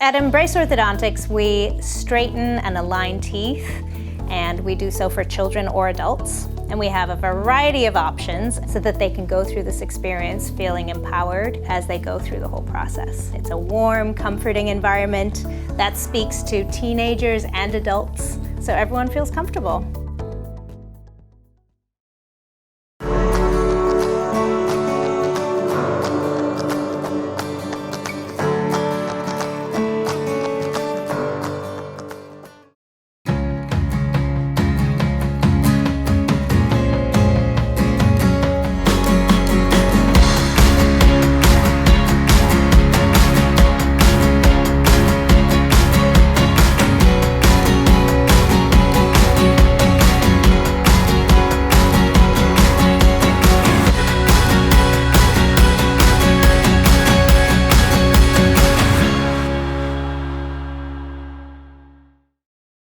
At Embrace Orthodontics, we straighten and align teeth, and we do so for children or adults. And we have a variety of options so that they can go through this experience feeling empowered as they go through the whole process. It's a warm, comforting environment that speaks to teenagers and adults, so everyone feels comfortable.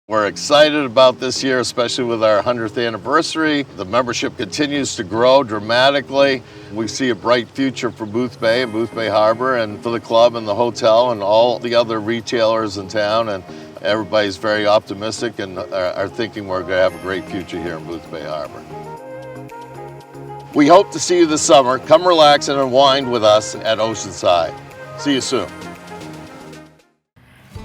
We're excited about this year, especially with our 100th anniversary. The membership continues to grow dramatically. We see a bright future for BOOTHBAY and BOOTHBAY Harbor and for the club and the hotel and all the other retailers in town. And everybody's very optimistic and are thinking we're going to have a great future here in BOOTHBAY Harbor. We hope to see you this summer. Come relax and unwind with us at Oceanside. See you soon.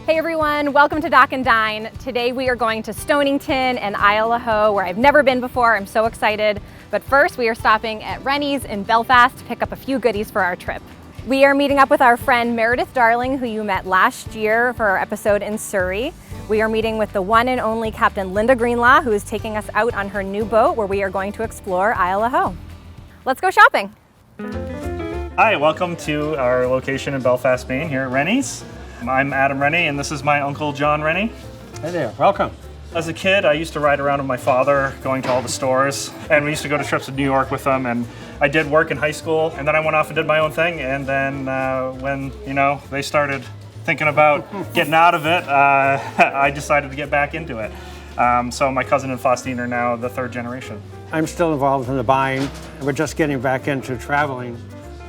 Hey everyone, welcome to Dock Dine. Today we are going to Stonington and Isle of Haut, where I've never been before. I'm so excited. But first we are stopping at RENY'S in Belfast to pick up a few goodies for our trip. We are meeting up with our friend Meredith Darling, who you met last year for our episode in Surrey. We are meeting with the one and only Captain Linda Greenlaw, who is taking us out on her new boat where we are going to explore Isle of Haut. Let's go shopping. Hi, welcome to our location in Belfast, Maine, here at RENY'S. I'm Adam Rennie, and this is my uncle John Rennie. Hey there, welcome. As a kid, I used to ride around with my father, going to all the stores, and we used to go to trips to New York with them. And I did work in high school, and then I went off and did my own thing. And then when they started thinking about getting out of it, I decided to get back into it. So my cousin and Faustine are now the third generation. I'm still involved in the buying. We're just getting back into traveling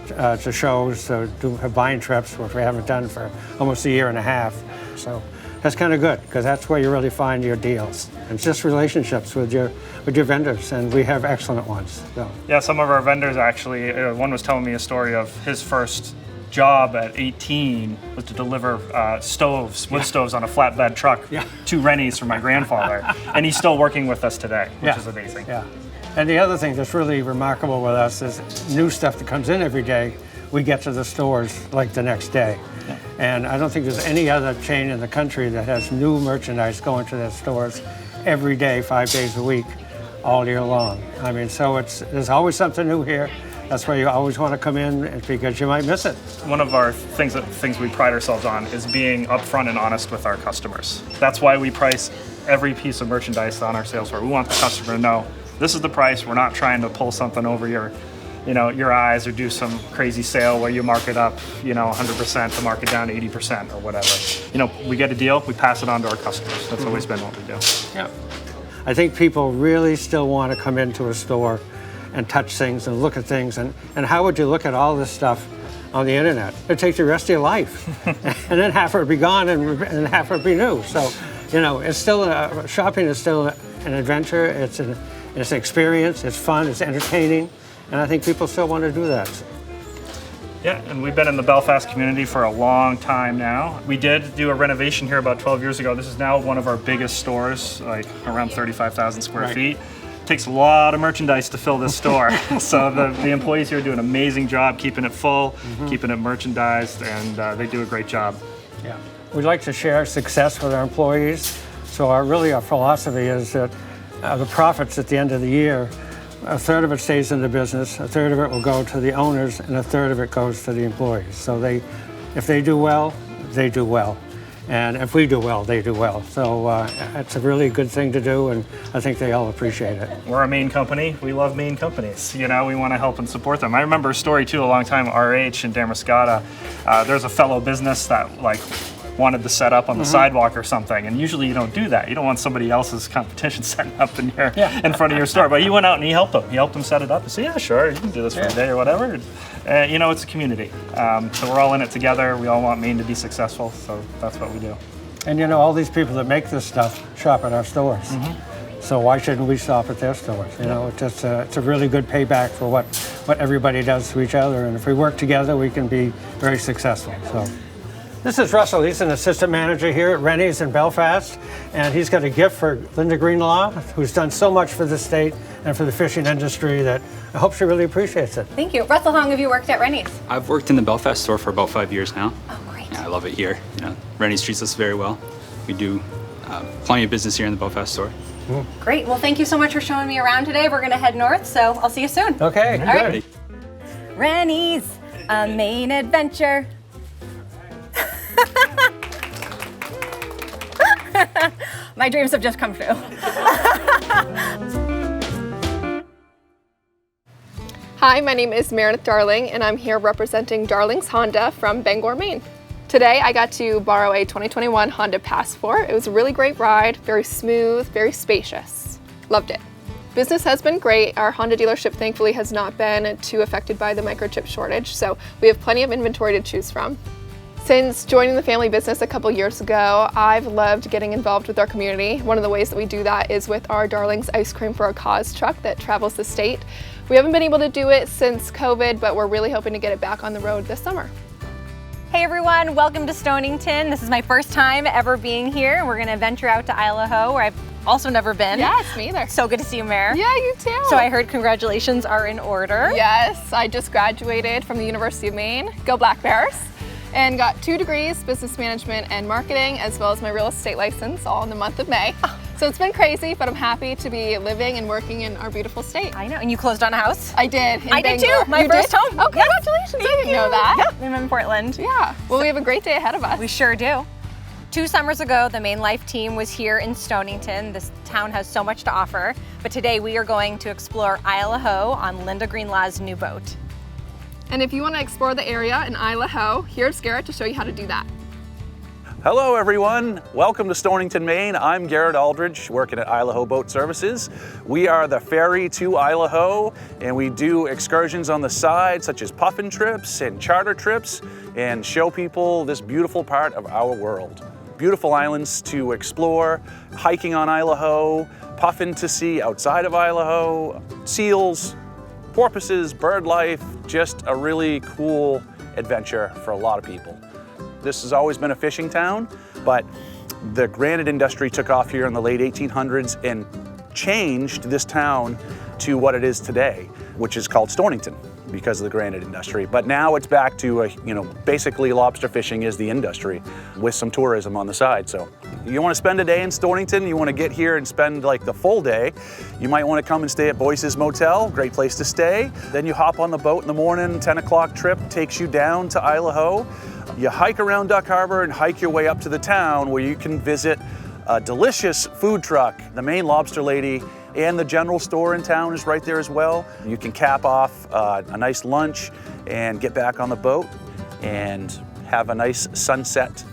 to shows, to do buying trips, which we haven't done for almost a year and a half. So that's kind of good, because that's where you really find your deals. It's just relationships with your vendors, and we have excellent ones. So. Yeah, some of our vendors actually, one was telling me a story of his first job at 18 was to deliver wood stoves on a flatbed truck to RENY'S for my grandfather. And he's still working with us today, which is amazing. Yeah. And the other thing that's really remarkable with us is new stuff that comes in every day, we get to the stores like the next day. Yeah. And I don't think there's any other chain in the country that has new merchandise going to their stores every day, 5 days a week, all year long. I mean, so there's always something new here. That's why you always want to come in, because you might miss it. One of our things we pride ourselves on is being upfront and honest with our customers. That's why we price every piece of merchandise on our sales floor. We want the customer to know, this is the price. We're not trying to pull something over your eyes or do some crazy sale where you mark it up, 100% to mark it down to 80% or whatever. We get a deal, we pass it on to our customers. That's always been what we do. Yeah. I think people really still want to come into a store and touch things and look at things. And how would you look at all this stuff on the internet? It'd take the rest of your life. And then half of it be gone and half of it be new. So, it's still, shopping is still an adventure. It's an experience, it's fun, it's entertaining, and I think people still want to do that. Yeah, and we've been in the Belfast community for a long time now. We did do a renovation here about 12 years ago. This is now one of our biggest stores, like around 35,000 square feet. It takes a lot of merchandise to fill this store. So the employees here do an amazing job keeping it full, keeping it merchandised, and they do a great job. Yeah, we'd like to share success with our employees. So our philosophy is that the profits at the end of the year, a third of it stays in the business, a third of it will go to the owners, and a third of it goes to the employees. So if they do well, they do well. And if we do well, they do well. So it's a really good thing to do, and I think they all appreciate it. We're a Maine company. We love Maine companies. You know, we want to help and support them. I remember a story too a long time, RH in Damariscotta. There's a fellow business that like wanted to set up on the sidewalk or something, and usually you don't do that. You don't want somebody else's competition setting up in in front of your store. But he went out and he helped them. He helped them set it up. He said, yeah, sure, you can do this for a day or whatever. You know, it's a community. So we're all in it together. We all want Maine to be successful, so that's what we do. And you know, all these people that make this stuff shop at our stores. So why shouldn't we stop at their stores? You know, it's a really good payback for what everybody does to each other. And if we work together, we can be very successful. So. This is Russell. He's an assistant manager here at RENY'S in Belfast, and he's got a gift for Linda Greenlaw, who's done so much for the state and for the fishing industry that I hope she really appreciates it. Thank you. Russell, how long have you worked at RENY'S? I've worked in the Belfast store for about 5 years now. Oh, great. Yeah, I love it here. You know, RENY'S treats us very well. We do plenty of business here in the Belfast store. Great. Well, thank you so much for showing me around today. We're going to head north, so I'll see you soon. Okay, All right. RENY'S, a Maine adventure. My dreams have just come true. Hi, my name is Meredith Darling, and I'm here representing Darling's Honda from Bangor, Maine. Today I got to borrow a 2021 Honda Passport. It was a really great ride, very smooth, very spacious. Loved it. Business has been great. Our Honda dealership thankfully has not been too affected by the microchip shortage, so we have plenty of inventory to choose from. Since joining the family business a couple years ago, I've loved getting involved with our community. One of the ways that we do that is with our Darling's Ice Cream for a Cause truck that travels the state. We haven't been able to do it since COVID, but we're really hoping to get it back on the road this summer. Hey everyone, welcome to Stonington. This is my first time ever being here. We're gonna venture out to Isle of Haut, where I've also never been. Yes, me either. So good to see you, Mayor. Yeah, you too. So I heard congratulations are in order. Yes, I just graduated from the University of Maine. Go Black Bears. And got 2 degrees, business management and marketing, as well as my real estate license, all in the month of May. So it's been crazy, but I'm happy to be living and working in our beautiful state. I know, and you closed on a house? I did. I did too, my first home. Oh, congratulations, I didn't know that. Yeah, I'm in Portland. Yeah, well, we have a great day ahead of us. We sure do. 2 summers ago, the Maine Life team was here in Stonington. This town has so much to offer, but today we are going to explore Isle of Haut on Linda Greenlaw's new boat. And if you want to explore the area in Isle of Haut, here's Garrett to show you how to do that. Hello everyone, welcome to Stonington, Maine. I'm Garrett Aldridge, working at Isle of Haut Boat Services. We are the ferry to Isle of Haut, and we do excursions on the side such as puffin trips and charter trips and show people this beautiful part of our world. Beautiful islands to explore, hiking on Isle of Haut, puffin to see outside of Isle of Haut, seals, porpoises, bird life, just a really cool adventure for a lot of people. This has always been a fishing town, but the granite industry took off here in the late 1800s and changed this town to what it is today, which is called Stonington because of the granite industry. But now it's back to, basically lobster fishing is the industry with some tourism on the side. So you want to spend a day in Stonington, you want to get here and spend like the full day, you might want to come and stay at Boyce's Motel, great place to stay. Then you hop on the boat in the morning, 10 o'clock trip takes you down to Isle of Haut. You hike around Duck Harbor and hike your way up to the town where you can visit a delicious food truck. The Maine Lobster Lady and the general store in town is right there as well. You can cap off a nice lunch and get back on the boat and have a nice sunset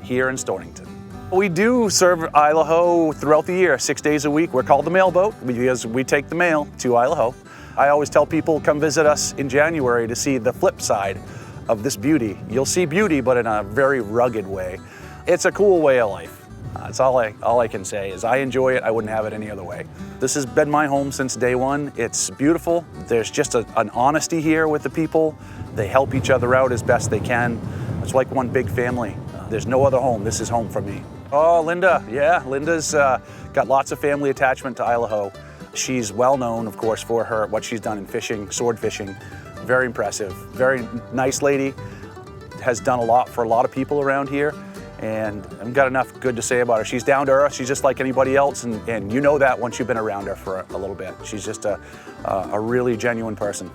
here in Stonington. We do serve Isle of Haut throughout the year, 6 days a week. We're called the mail boat because we take the mail to Isle of Haut. I always tell people come visit us in January to see the flip side of this beauty. You'll see beauty, but in a very rugged way. It's a cool way of life. That's all I can say is I enjoy it. I wouldn't have it any other way. This has been my home since day one. It's beautiful. There's just an honesty here with the people. They help each other out as best they can. It's like one big family. There's no other home. This is home for me. Oh, Linda. Yeah, Linda's got lots of family attachment to Isle of Haut. She's well known, of course, for what she's done in fishing, sword fishing. Very impressive. Very nice lady. Has done a lot for a lot of people around here. And I've got enough good to say about her. She's down to earth. She's just like anybody else, and you know that once you've been around her for a little bit. She's just a really genuine person.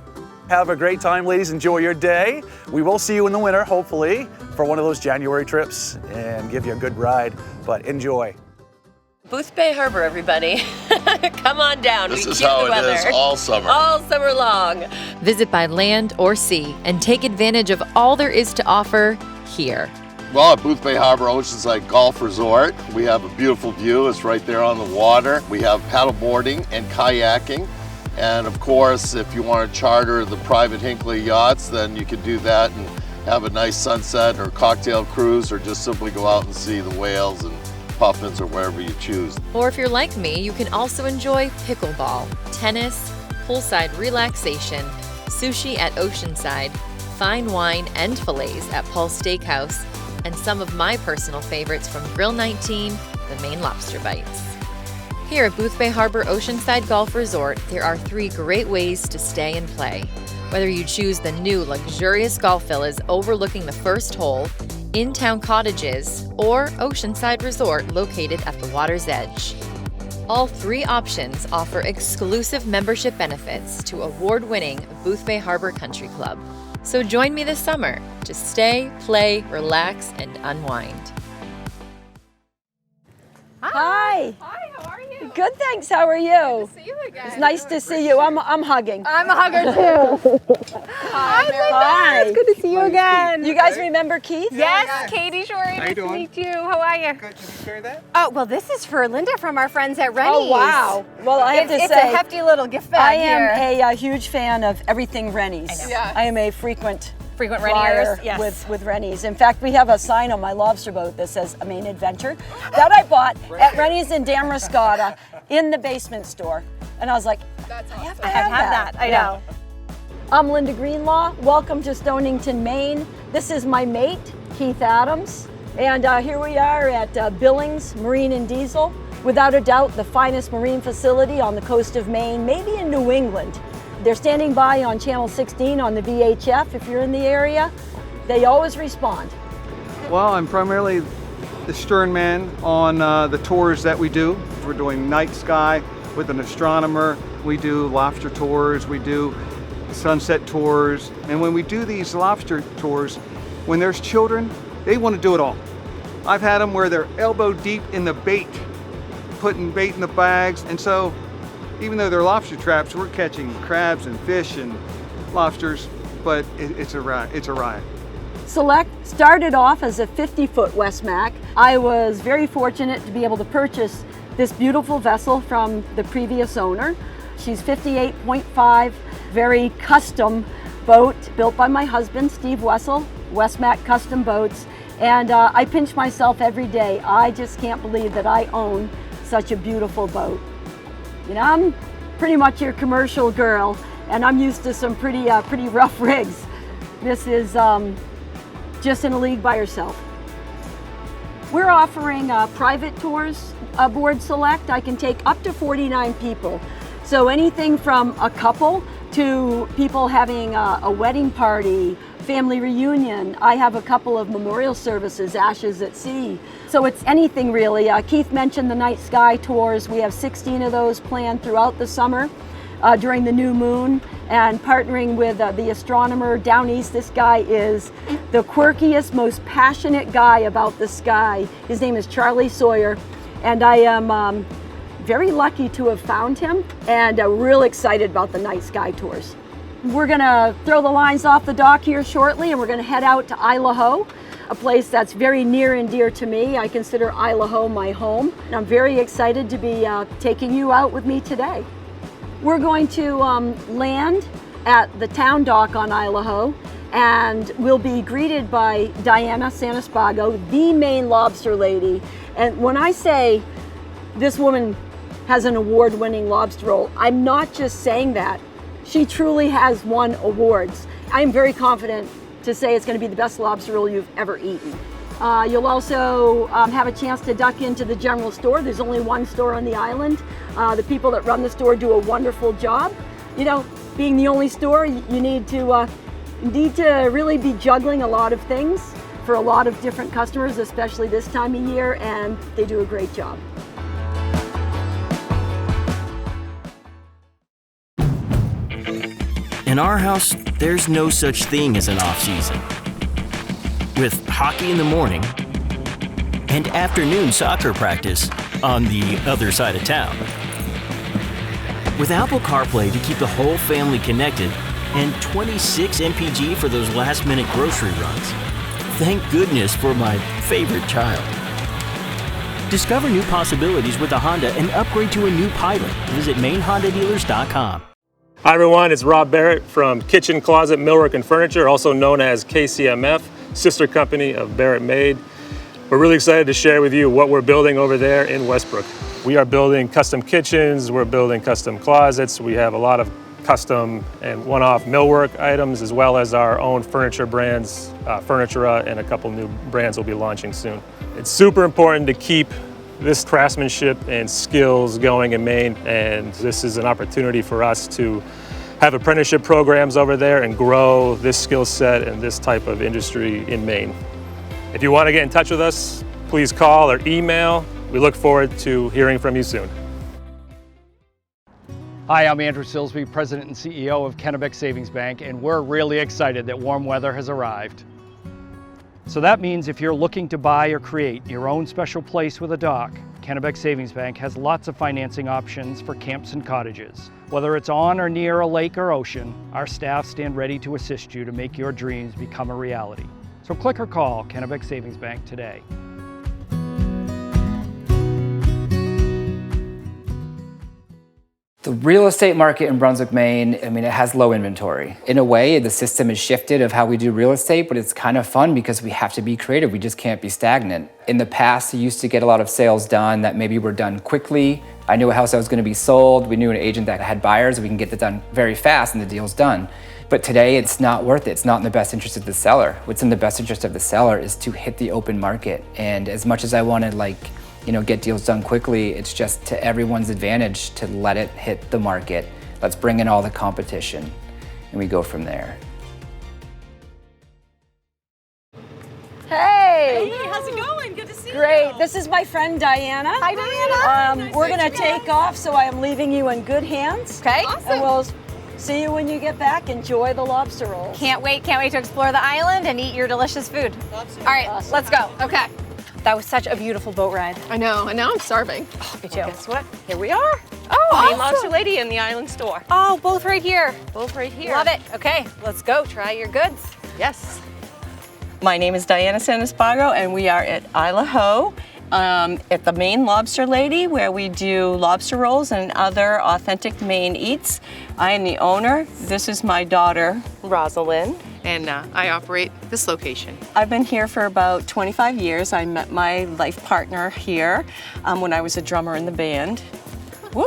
Have a great time, ladies. Enjoy your day. We will see you in the winter, hopefully, for one of those January trips and give you a good ride, but enjoy. Boothbay Harbor, everybody. Come on down. This We is cue how the it is weather. all summer. All summer long. Visit by land or sea and take advantage of all there is to offer here. Well, at Boothbay Harbor Oceanside Golf Resort, we have a beautiful view. It's right there on the water. We have paddle boarding and kayaking. And of course, if you want to charter the private Hinckley yachts, then you can do that and have a nice sunset or cocktail cruise, or just simply go out and see the whales and puffins or wherever you choose. Or if you're like me, you can also enjoy pickleball, tennis, poolside relaxation, sushi at Oceanside, fine wine and fillets at Paul's Steakhouse, and some of my personal favorites from Grill 19, the Maine Lobster Bites. Here at Boothbay Harbor Oceanside Golf Resort, there are 3 great ways to stay and play. Whether you choose the new luxurious golf villas overlooking the first hole, in-town cottages, or Oceanside Resort located at the water's edge. All 3 options offer exclusive membership benefits to award-winning Boothbay Harbor Country Club. So join me this summer to stay, play, relax, and unwind. Hi. Hi, how are you? Good, thanks. How are you? See you again. It's nice to see you. I'm hugging. I'm a hugger too. Hi, Hi. It's good to see you again. You guys remember Keith? Yes, Katie Shorey, nice to meet you. How are you? Good. Did you share that? Oh, well, this is for Linda from our friends at Renny's. Oh, wow. Well, I have to It's say, a hefty little gift I bag am a huge fan of everything Renny's. I know. Yeah. I am a frequent frequent flyer Renny'ers. Yes. with Renny's. In fact, we have a sign on my lobster boat that says a Maine adventure that I bought at Renny's in Damariscotta in the basement store. And I was like, That's awesome. I have to I have have that. I Yeah. know. I'm Linda Greenlaw. Welcome to Stonington, Maine. This is my mate, Keith Adams. And here we are at Billings Marine and Diesel. Without a doubt, the finest marine facility on the coast of Maine, maybe in New England. They're standing by on Channel 16 on the VHF. If you're in the area, they always respond. Well, I'm primarily the stern man on the tours that we do. We're doing night sky with an astronomer. We do lobster tours. We do sunset tours. And when we do these lobster tours, when there's children, they want to do it all. I've had them where they're elbow deep in the bait, putting bait in the bags. And so even though they're lobster traps, we're catching crabs and fish and lobsters, but it's a riot. Select started off as a 50-foot Westmac. I was very fortunate to be able to purchase this beautiful vessel from the previous owner. She's 58.5, very custom boat built by my husband, Steve Wessel, Westmac Custom Boats. And I pinch myself every day. I just can't believe that I own such a beautiful boat. You know, I'm pretty much your commercial girl, and I'm used to some pretty rough rigs. This is just in a league by herself. We're offering private tours aboard Select. I can take up to 49 people. So anything from a couple to people having a wedding party, family reunion. I have a couple of memorial services, Ashes at Sea. So it's anything really. Keith mentioned the night sky tours. We have 16 of those planned throughout the summer during the new moon, and partnering with the astronomer down east. This guy is the quirkiest, most passionate guy about the sky. His name is Charlie Sawyer, and I am very lucky to have found him, and real excited about the night sky tours. We're gonna throw the lines off the dock here shortly, and we're gonna head out to Haut, a place that's very near and dear to me. I consider Haut my home, and I'm very excited to be taking you out with me today. We're going to land at the town dock on Haut, and we'll be greeted by Diana Sanaspago, the Maine lobster lady. And when I say this woman has an award-winning lobster roll, I'm not just saying that. She truly has won awards. I'm very confident to say it's going to be the best lobster roll you've ever eaten. You'll also have a chance to duck into the general store. There's only one store on the island. The people that run the store do a wonderful job. You know, being the only store, you need to really be juggling a lot of things for a lot of different customers, especially this time of year, and they do a great job. In our house, there's no such thing as an off-season. With hockey in the morning and afternoon soccer practice on the other side of town. With Apple CarPlay to keep the whole family connected and 26 MPG for those last-minute grocery runs. Thank goodness for my favorite child. Discover new possibilities with a Honda and upgrade to a new Pilot. Visit MaineHondaDealers.com. Hi everyone, it's Rob Barrett from Kitchen, Closet, Millwork and Furniture, also known as KCMF, sister company of Barrett Made. We're really excited to share with you what we're building over there in Westbrook. We are building custom kitchens, we're building custom closets, we have a lot of custom and one-off millwork items, as well as our own furniture brands, Furnitura, and a couple new brands we'll be launching soon. It's super important to keep this craftsmanship and skills going in Maine, and this is an opportunity for us to have apprenticeship programs over there and grow this skill set and this type of industry in Maine. If you want to get in touch with us, please call or email. We look forward to hearing from you soon. Hi, I'm Andrew Silsby, President and CEO of Kennebec Savings Bank, and we're really excited that warm weather has arrived. So that means if you're looking to buy or create your own special place with a dock, Kennebec Savings Bank has lots of financing options for camps and cottages. Whether it's on or near a lake or ocean, our staff stand ready to assist you to make your dreams become a reality. So click or call Kennebec Savings Bank today. The real estate market in Brunswick, Maine, it has low inventory. In a way, the system has shifted of how we do real estate, but it's kind of fun because we have to be creative. We just can't be stagnant. In the past, you used to get a lot of sales done that maybe were done quickly. I knew a house that was going to be sold. We knew an agent that had buyers. We can get that done very fast and the deal's done. But today, it's not worth it. It's not in the best interest of the seller. What's in the best interest of the seller is to hit the open market. And as much as I want to get deals done quickly, it's just to everyone's advantage to let it hit the market. Let's bring in all the competition and we go from there. Hey! Hey, how's it going? Good to see you. Great. This is my friend Diana. Hi, Diana. We're going to take off, so I am leaving you in good hands. Okay. Awesome. And we'll see you when you get back. Enjoy the lobster rolls. Can't wait to explore the island and eat your delicious food. Absolutely. All right, awesome. Let's go. Okay. That was such a beautiful boat ride. I know, and now I'm starving. Oh, me too. Guess what? Here we are. Oh, Maine awesome. Lobster Lady in the Island Store. Oh, both right here. Both right here. Love it. Okay, let's go try your goods. Yes. My name is Diana Santispago, and we are at Haut at the Maine Lobster Lady, where we do lobster rolls and other authentic Maine eats. I am the owner. This is my daughter, Rosalind. And I operate this location. I've been here for about 25 years. I met my life partner here when I was a drummer in the band. Woo!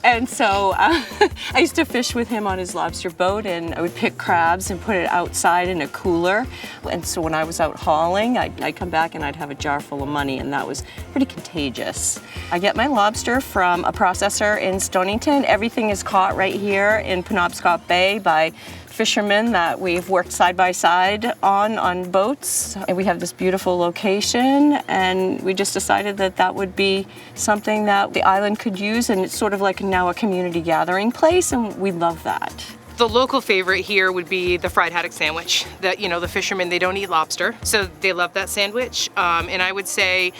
And so I used to fish with him on his lobster boat, and I would pick crabs and put it outside in a cooler. And so when I was out hauling, I'd come back and I'd have a jar full of money, and that was pretty contagious. I get my lobster from a processor in Stonington. Everything is caught right here in Penobscot Bay by fishermen that we've worked side by side on boats. And we have this beautiful location, and we just decided that that would be something that the island could use, and it's sort of like now a community gathering place, and we love that. The local favorite here would be the fried haddock sandwich. The fishermen, they don't eat lobster, so they love that sandwich. And I would say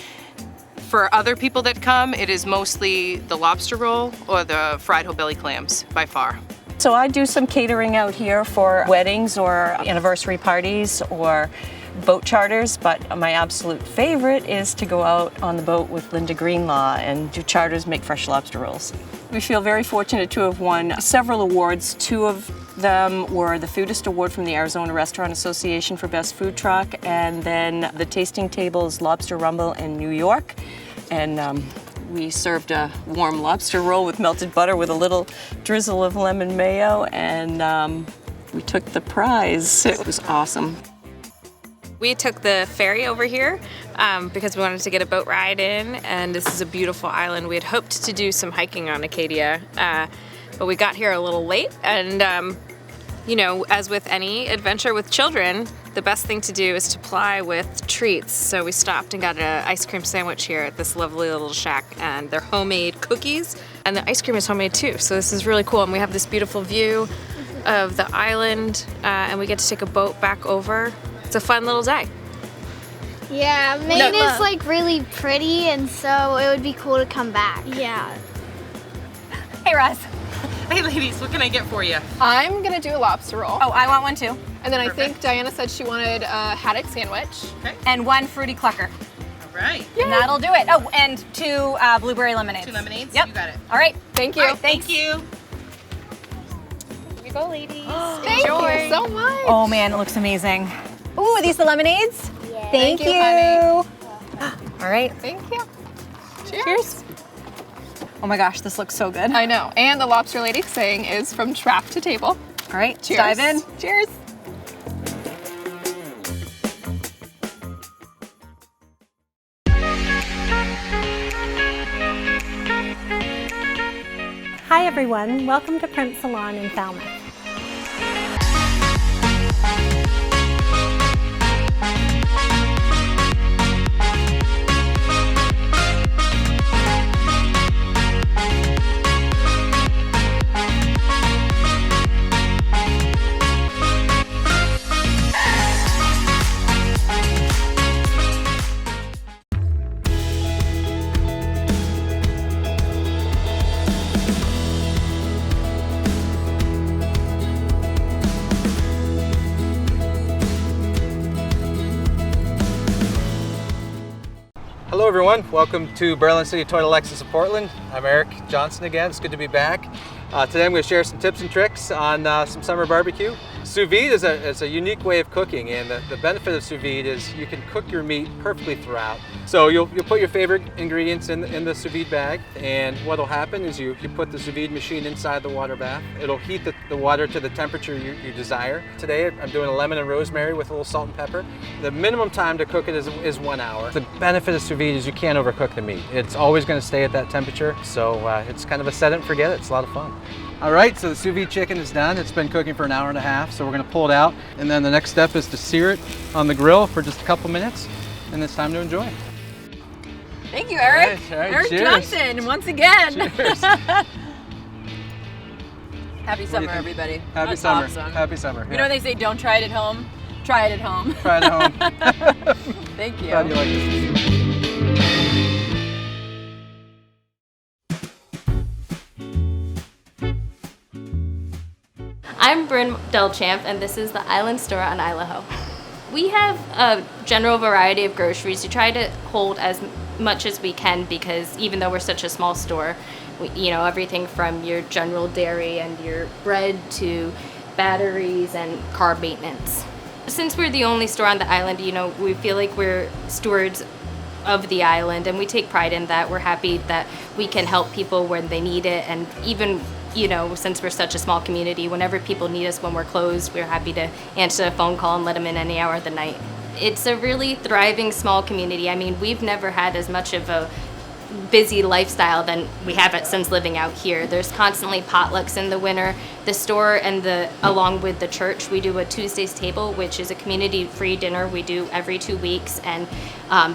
for other people that come, it is mostly the lobster roll or the fried hillbilly clams by far. So I do some catering out here for weddings or anniversary parties or boat charters, but my absolute favorite is to go out on the boat with Linda Greenlaw and do charters, make fresh lobster rolls. We feel very fortunate to have won several awards. Two of them were the Foodist Award from the Arizona Restaurant Association for Best Food Truck, and then the Tasting Table's Lobster Rumble in New York. And we served a warm lobster roll with melted butter with a little drizzle of lemon mayo, and we took the prize. It was awesome. We took the ferry over here because we wanted to get a boat ride in, and this is a beautiful island. We had hoped to do some hiking on Acadia, but we got here a little late, and as with any adventure with children, the best thing to do is to ply with treats. So we stopped and got an ice cream sandwich here at this lovely little shack, and they're homemade cookies, and the ice cream is homemade too. So this is really cool, and we have this beautiful view of the island, and we get to take a boat back over. It's a fun little day. Yeah, Maine is like really pretty, and so it would be cool to come back. Yeah. Hey, Roz. Hey ladies, what can I get for you? I'm gonna do a lobster roll. Oh, I want one too. And then I think Diana said she wanted a haddock sandwich. Okay. And one fruity clucker. All right. And that'll do it. Oh, and 2 blueberry lemonades. 2 lemonades? Yep. You got it. All right. Thank you. All right, thank you. Here we go, ladies. Thank you so much. Oh man, it looks amazing. Ooh, are these the lemonades? Yeah. Thank you. honey. All right. Thank you. Cheers. Oh my gosh, this looks so good. I know. And the lobster lady saying is from trap to table. All right, Cheers. dive in. Cheers. Hi everyone, welcome to Print Salon in Falmouth. Hello everyone, welcome to Berlin City Toyota Lexus of Portland. I'm Eric Johnson again, it's good to be back. Today I'm going to share some tips and tricks on some summer barbecue. Sous vide is a unique way of cooking, and the benefit of sous vide is you can cook your meat perfectly throughout. So you'll put your favorite ingredients in the sous vide bag, and what'll happen is you put the sous vide machine inside the water bath. It'll heat the water to the temperature you desire. Today I'm doing a lemon and rosemary with a little salt and pepper. The minimum time to cook it is 1 hour. The benefit of sous vide is you can't overcook the meat. It's always going to stay at that temperature, so it's kind of a set it and forget it. It's a lot of fun. All right, so the sous vide chicken is done. It's been cooking for 1.5 hours, so we're gonna pull it out. And then the next step is to sear it on the grill for just a couple minutes, and it's time to enjoy. Thank you, Eric. All right, Eric cheers. Johnson, once again. Cheers. Happy summer, everybody. Happy That's summer. awesome. Happy summer. You know they say don't try it at home? Try it at home. Try it at home. Thank you. Glad you like this. I'm Bryn Delchamp, and this is the Island Store on Haut. We have a general variety of groceries to try to hold as much as we can, because even though we're such a small store, everything from your general dairy and your bread to batteries and car maintenance. Since we're the only store on the island, we feel like we're stewards of the island, and we take pride in that. We're happy that we can help people when they need it, and even since we're such a small community, whenever people need us when we're closed, we're happy to answer a phone call and let them in any hour of the night. It's a really thriving small community. I mean, we've never had as much of a busy lifestyle than we have it since living out here. There's constantly potlucks in the winter. The store and along with the church, we do a Tuesday's Table, which is a community-free dinner we do every 2 weeks, and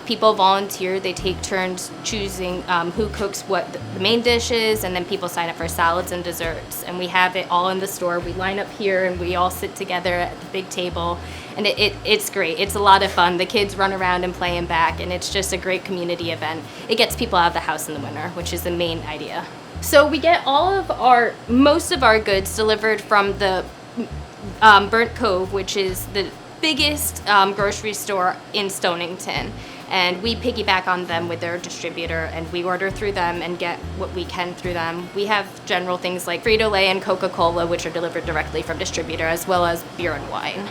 people volunteer. They take turns choosing who cooks what the main dish is, and then people sign up for salads and desserts. And we have it all in the store. We line up here and we all sit together at the big table, and it's great. It's a lot of fun. The kids run around and play and back, and it's just a great community event. It gets people out of the house in the winter, which is the main idea. So we get most of our goods delivered from the Burnt Cove, which is the biggest grocery store in Stonington. And we piggyback on them with their distributor, and we order through them and get what we can through them. We have general things like Frito-Lay and Coca-Cola, which are delivered directly from distributor, as well as beer and wine.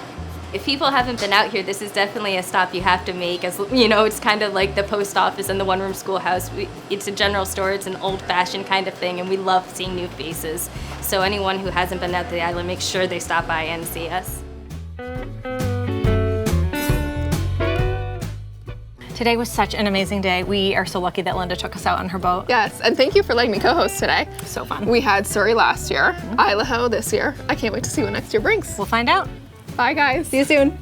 If people haven't been out here, this is definitely a stop you have to make. As it's kind of like the post office and the one-room schoolhouse. It's a general store. It's an old-fashioned kind of thing, and we love seeing new faces. So anyone who hasn't been out to the island, make sure they stop by and see us. Today was such an amazing day. We are so lucky that Linda took us out on her boat. Yes, and thank you for letting me co-host today. So fun. We had Surrey last year, Haut this year. I can't wait to see what next year brings. We'll find out. Bye, guys. See you soon.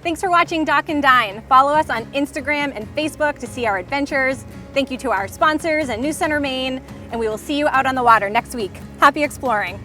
Thanks for watching Dock Dine. Follow us on Instagram and Facebook to see our adventures. Thank you to our sponsors and News Center Maine. and we will see you out on the water next week. Happy exploring.